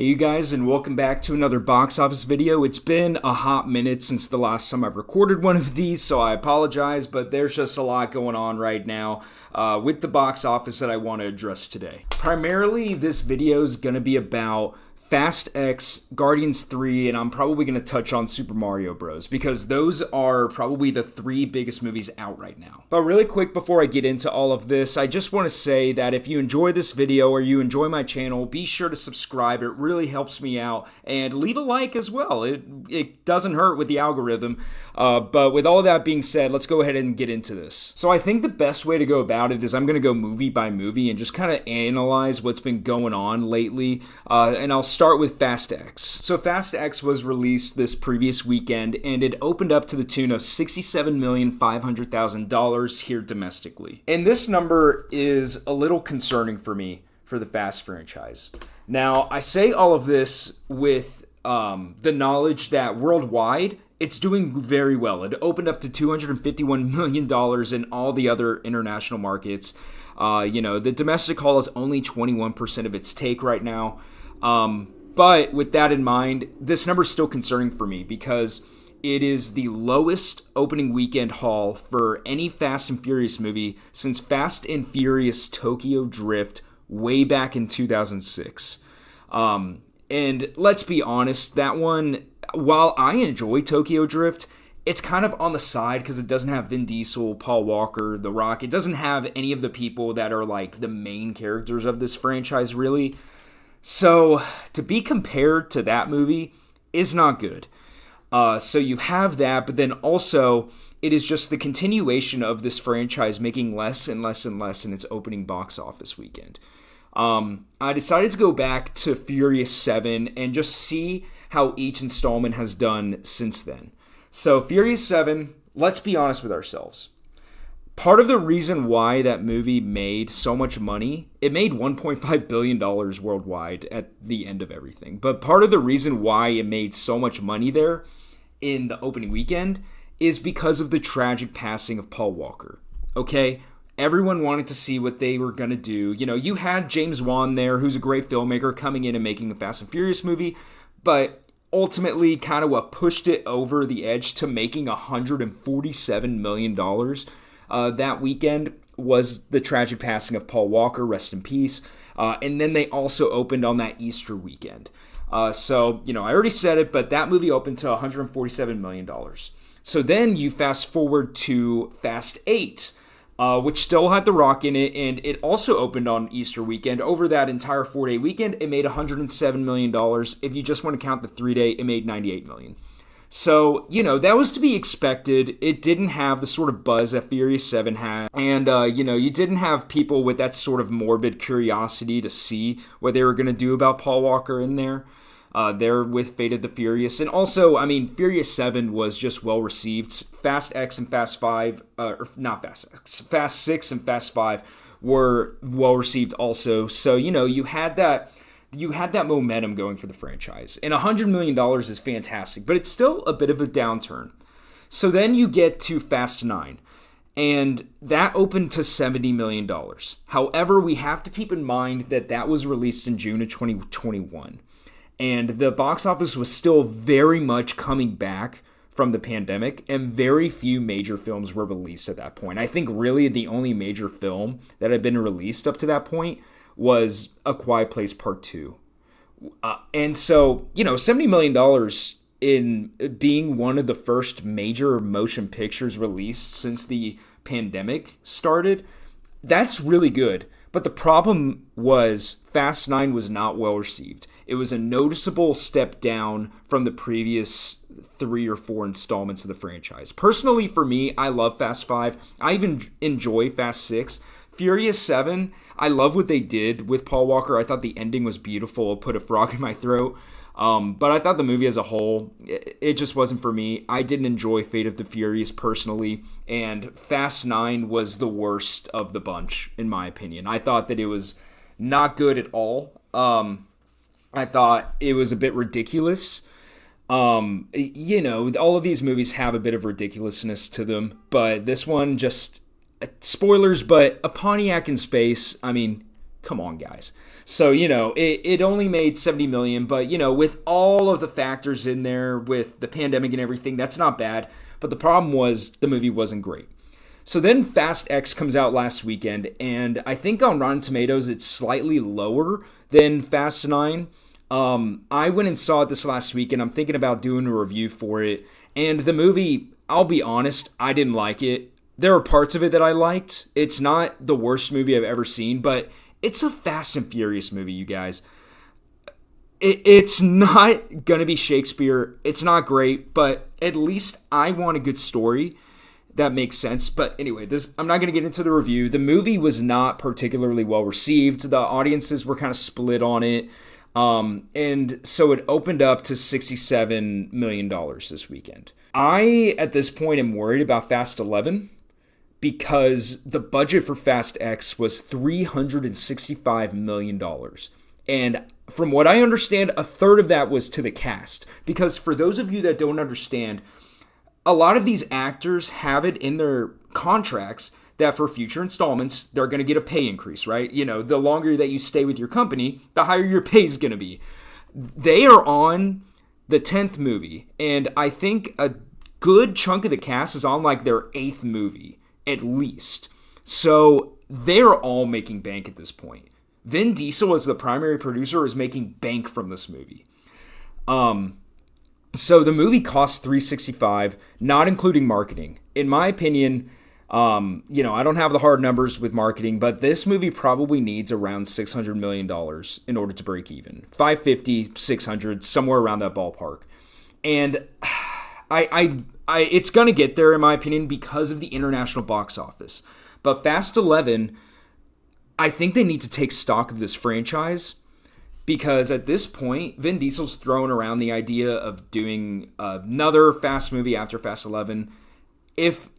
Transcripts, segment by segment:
Hey you guys, and welcome back to another box office video. It's been a hot minute since the last time I've recorded one of these, so I apologize, but there's just a lot going on right now with the box office that I want to address today. Primarily, this video is going to be about Fast X, Guardians 3, and I'm probably going to touch on Super Mario Bros. Because those are probably the three biggest movies out right now. But really quick before I get into all of this, I just want to say that if you enjoy this video or you enjoy my channel, be sure to subscribe. It really helps me out. And leave a like as well. It doesn't hurt with the algorithm. But with all of that being said, let's go ahead and get into this. So I think the best way to go about it is I'm going to go movie by movie and just kind of analyze what's been going on lately. And I'll start with Fast X. So Fast X was released this previous weekend, and it opened up to the tune of $67,500,000 here domestically. And this number is a little concerning for me for the Fast franchise. Now, I say all of this with the knowledge that worldwide, it's doing very well. It opened up to $251 million in all the other international markets. The domestic haul is only 21% of its take right now. But with that in mind, this number is still concerning for me because it is the lowest opening weekend haul for any Fast and Furious movie since Fast and Furious Tokyo Drift way back in 2006. And let's be honest, that one, while I enjoy Tokyo Drift, it's kind of on the side because it doesn't have Vin Diesel, Paul Walker, The Rock. It doesn't have any of the people that are like the main characters of this franchise, really. So to be compared to that movie is not good. So you have that, but then also it is just the continuation of this franchise making less and less and less in its opening box office weekend. I decided to go back to Furious 7 and just see how each installment has done since then. So Furious 7, let's be honest with ourselves. Part of the reason why that movie made so much money, it made $1.5 billion worldwide at the end of everything. But part of the reason why it made so much money there in the opening weekend is because of the tragic passing of Paul Walker. Okay? Everyone wanted to see what they were going to do. You know, you had James Wan there, who's a great filmmaker, coming in and making a Fast and Furious movie. But ultimately, kind of what pushed it over the edge to making $147 million that weekend was the tragic passing of Paul Walker, rest in peace. And then they also opened on that Easter weekend. I already said it, but that movie opened to $147 million. So then you fast forward to Fast 8, which still had The Rock in it, and it also opened on Easter weekend. Over that entire 4-day weekend, it made $107 million. If you just want to count the 3-day, it made $98 million. So, that was to be expected. It didn't have the sort of buzz that Furious 7 had. And, you didn't have people with that sort of morbid curiosity to see what they were going to do about Paul Walker in there. There with Fate of the Furious. And also, Furious 7 was just well received. Fast X and Fast 5, not Fast X, Fast 6 and Fast 5 were well received also. So, you had that momentum going for the franchise. And $100 million is fantastic, but it's still a bit of a downturn. So then you get to Fast 9, and that opened to $70 million. However, we have to keep in mind that that was released in June of 2021. And the box office was still very much coming back from the pandemic, and very few major films were released at that point. I think really the only major film that had been released up to that point was A Quiet Place Part 2. And so, $70 million in being one of the first major motion pictures released since the pandemic started, that's really good. But the problem was Fast 9 was not well received. It was a noticeable step down from the previous 3 or 4 installments of the franchise. Personally, for me, I love Fast 5. I even enjoy Fast 6. Furious 7, I love what they did with Paul Walker. I thought the ending was beautiful. It put a frog in my throat. But I thought the movie as a whole, it just wasn't for me. I didn't enjoy Fate of the Furious personally. And Fast 9 was the worst of the bunch, in my opinion. I thought that it was not good at all. I thought it was a bit ridiculous. All of these movies have a bit of ridiculousness to them. But this one just... spoilers, but a Pontiac in space, Come on, guys. So, it only made 70 million, but, with all of the factors in there with the pandemic and everything, that's not bad. But the problem was the movie wasn't great. So then Fast X comes out last weekend, and I think on Rotten Tomatoes it's slightly lower than Fast 9. I went and saw it this last week, and I'm thinking about doing a review for it. And the movie, I'll be honest, I didn't like it. There are parts of it that I liked. It's not the worst movie I've ever seen, but it's a Fast and Furious movie, you guys. It's not going to be Shakespeare. It's not great, but at least I want a good story that makes sense. But anyway, I'm not going to get into the review. The movie was not particularly well received. The audiences were kind of split on it. And so it opened up to $67 million this weekend. I, at this point, am worried about Fast 11. Because the budget for Fast X was $365 million. And from what I understand, a third of that was to the cast. Because for those of you that don't understand, a lot of these actors have it in their contracts that for future installments, they're going to get a pay increase, right? The longer that you stay with your company, the higher your pay is going to be. They are on the 10th movie. And I think a good chunk of the cast is on like their 8th movie. At least. So they're all making bank at this point. Vin Diesel, as the primary producer, is making bank from this movie. So the movie cost $365, not including marketing. In my opinion, I don't have the hard numbers with marketing, but this movie probably needs around $600 million in order to break even. 550, 600, somewhere around that ballpark. And it's going to get there, in my opinion, because of the international box office. But Fast 11, I think they need to take stock of this franchise because at this point, Vin Diesel's throwing around the idea of doing another Fast movie after Fast 11. If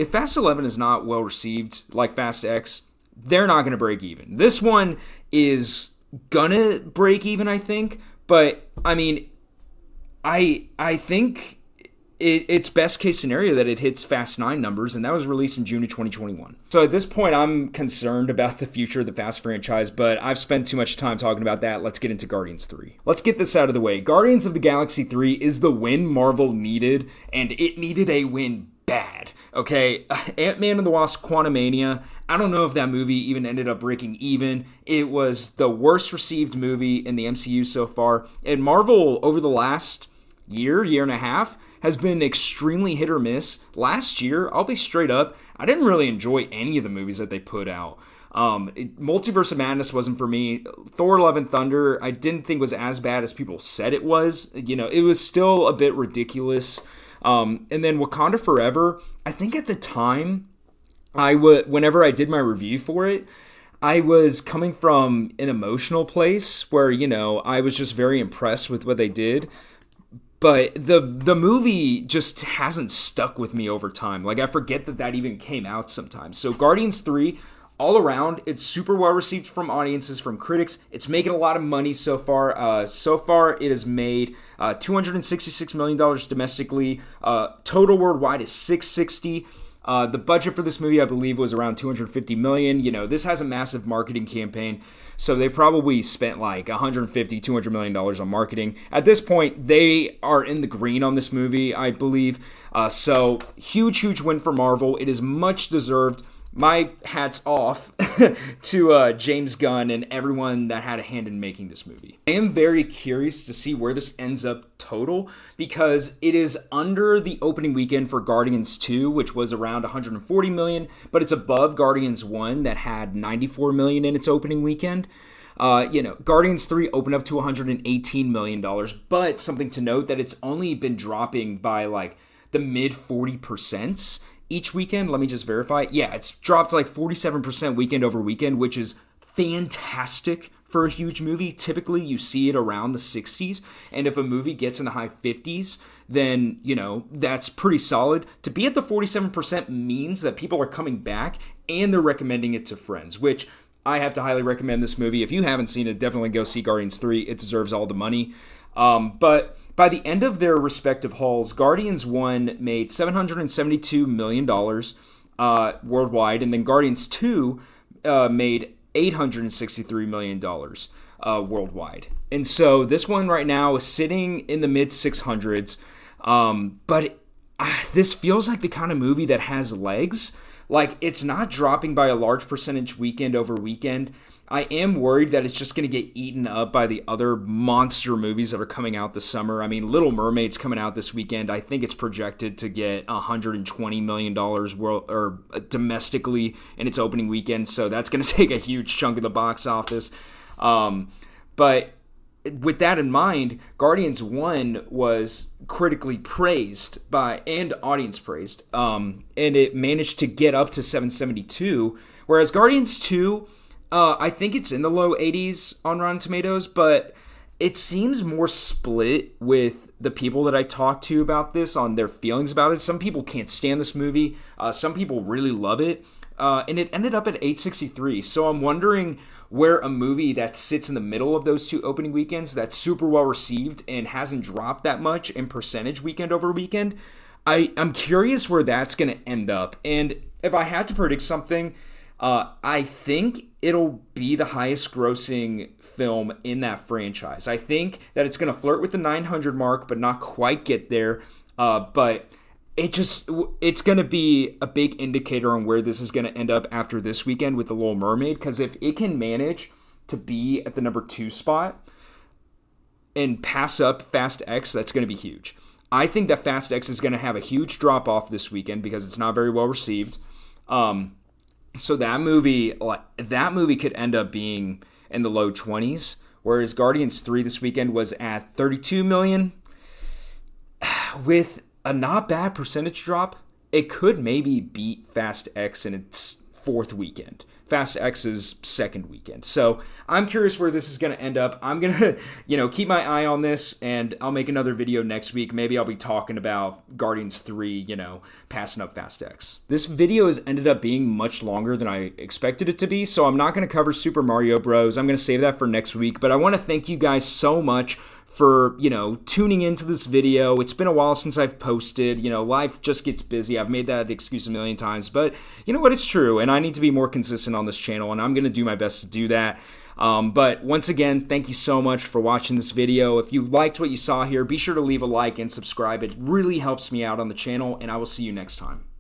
Fast 11 is not well received like Fast X, they're not going to break even. This one is going to break even, I think. But, I mean, I think it's best case scenario that it hits Fast 9 numbers, and that was released in June of 2021. So at this point, I'm concerned about the future of the Fast franchise, but I've spent too much time talking about that. Let's get into Guardians 3. Let's get this out of the way. Guardians of the Galaxy 3 is the win Marvel needed, and it needed a win bad. Okay, Ant-Man and the Wasp: Quantumania, I don't know if that movie even ended up breaking even. It was the worst received movie in the MCU so far, and Marvel over the last year and a half has been extremely hit or miss. Last year, I'll be straight up, I didn't really enjoy any of the movies that they put out. Multiverse of Madness wasn't for me. Thor: Love and Thunder, I didn't think was as bad as people said it was. It was still a bit ridiculous. And then Wakanda Forever, I think at the time, whenever I did my review for it, I was coming from an emotional place where, I was just very impressed with what they did. But the movie just hasn't stuck with me over time. Like, I forget that even came out sometimes. So Guardians 3, all around, it's super well received from audiences, from critics. It's making a lot of money so far. So far, it has made $266 million domestically. Total worldwide is $660 million. The budget for this movie, I believe, was around $250 million. This has a massive marketing campaign. So they probably spent like $150, $200 million on marketing. At this point, they are in the green on this movie, I believe. So huge win for Marvel. It is much deserved. My hat's off to James Gunn and everyone that had a hand in making this movie. I am very curious to see where this ends up total because it is under the opening weekend for Guardians 2, which was around $140 million, but it's above Guardians 1 that had $94 million in its opening weekend. Guardians 3 opened up to $118 million, but something to note that it's only been dropping by like the mid 40% each weekend. Let me just verify. Yeah, it's dropped like 47% weekend over weekend, which is fantastic for a huge movie. Typically, you see it around the 60s, and if a movie gets in the high 50s, then, that's pretty solid. To be at the 47% means that people are coming back, and they're recommending it to friends, which I have to highly recommend this movie. If you haven't seen it, definitely go see Guardians 3. It deserves all the money. But by the end of their respective hauls, Guardians 1 made $772 million worldwide, and then Guardians 2 made $863 million worldwide. And so this one right now is sitting in the mid 600s. But this feels like the kind of movie that has legs. Like, it's not dropping by a large percentage weekend over weekend. I am worried that it's just going to get eaten up by the other monster movies that are coming out this summer. I mean, Little Mermaid's coming out this weekend. I think it's projected to get $120 million domestically in its opening weekend, so that's going to take a huge chunk of the box office. But with that in mind, Guardians 1 was critically praised and audience praised, and it managed to get up to 772, whereas Guardians 2, I think it's in the low 80s on Rotten Tomatoes, but it seems more split with the people that I talked to about this on their feelings about it. Some people can't stand this movie. Some people really love it. And it ended up at 863. So I'm wondering where a movie that sits in the middle of those two opening weekends, that's super well received and hasn't dropped that much in percentage weekend over weekend, I'm curious where that's going to end up. And if I had to predict something, I think it'll be the highest grossing film in that franchise. I think that it's going to flirt with the 900 mark, but not quite get there. But it's going to be a big indicator on where this is going to end up after this weekend with The Little Mermaid, because if it can manage to be at the number 2 spot and pass up Fast X, that's going to be huge. I think that Fast X is going to have a huge drop-off this weekend because it's not very well received. So that movie could end up being in the low 20s, whereas Guardians 3 this weekend was at 32 million. With a not bad percentage drop, it could maybe beat Fast X in its 4th weekend. Fast X's 2nd weekend. So I'm curious where this is going to end up. I'm going to, keep my eye on this, and I'll make another video next week. Maybe I'll be talking about Guardians 3, passing up Fast X. This video has ended up being much longer than I expected it to be, so I'm not going to cover Super Mario Bros. I'm going to save that for next week, but I want to thank you guys so much for, tuning into this video. It's been a while since I've posted. Life just gets busy. I've made that excuse a million times, but you know what? It's true, and I need to be more consistent on this channel, and I'm going to do my best to do that. But once again, thank you so much for watching this video. If you liked what you saw here, be sure to leave a like and subscribe. It really helps me out on the channel, and I will see you next time.